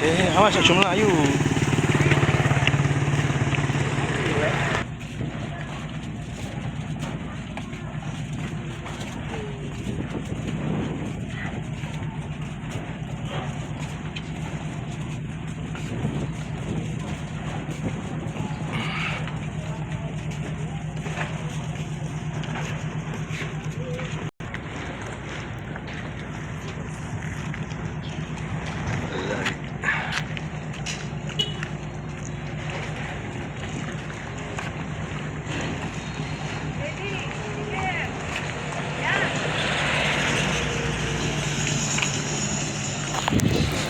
Awas aja melayu.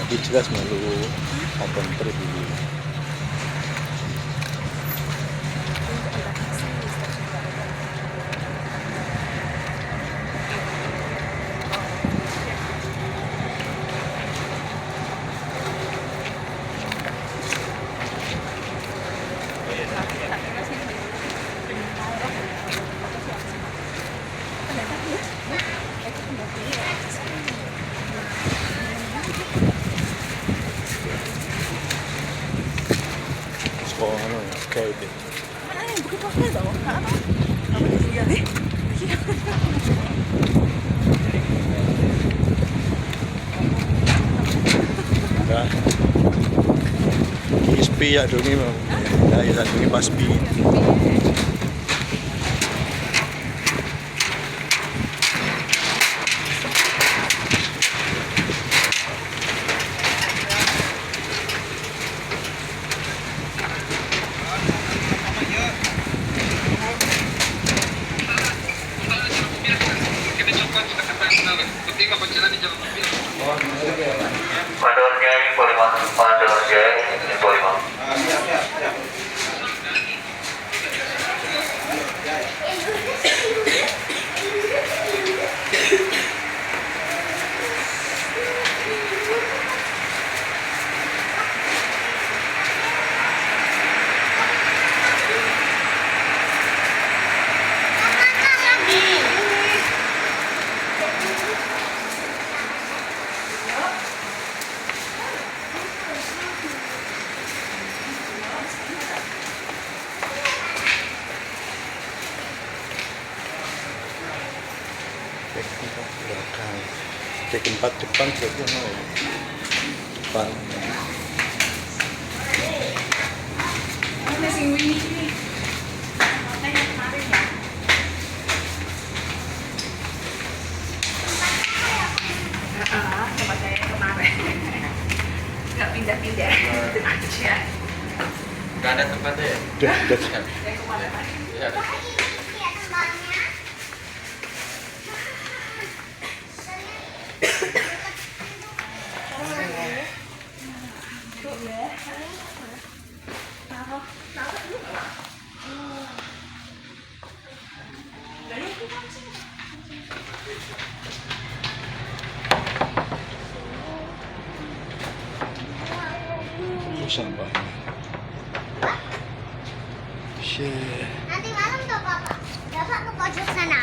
Jadi jelas malu open trip ini. Oh, ano, kayak itu. Mana yang buka pakai dong? Apa? Apa dia deh? Nah, ispi ya dong ini, nah, ya satu ini paspi. Mandornya info 5, Mandornya info 5. Belakang, cek tempat depan berarti apa ya? Depan. Masih Winnie. Makanya kemarin ya. Tempat saya kemarin. Nggak pindah-pindah. Itu aja. Nggak ada tempatnya ya? Udah. Yang kemarin. Iya. Sampah. Shit. Nanti malam tuh Papa. Bapak ke pojok sana.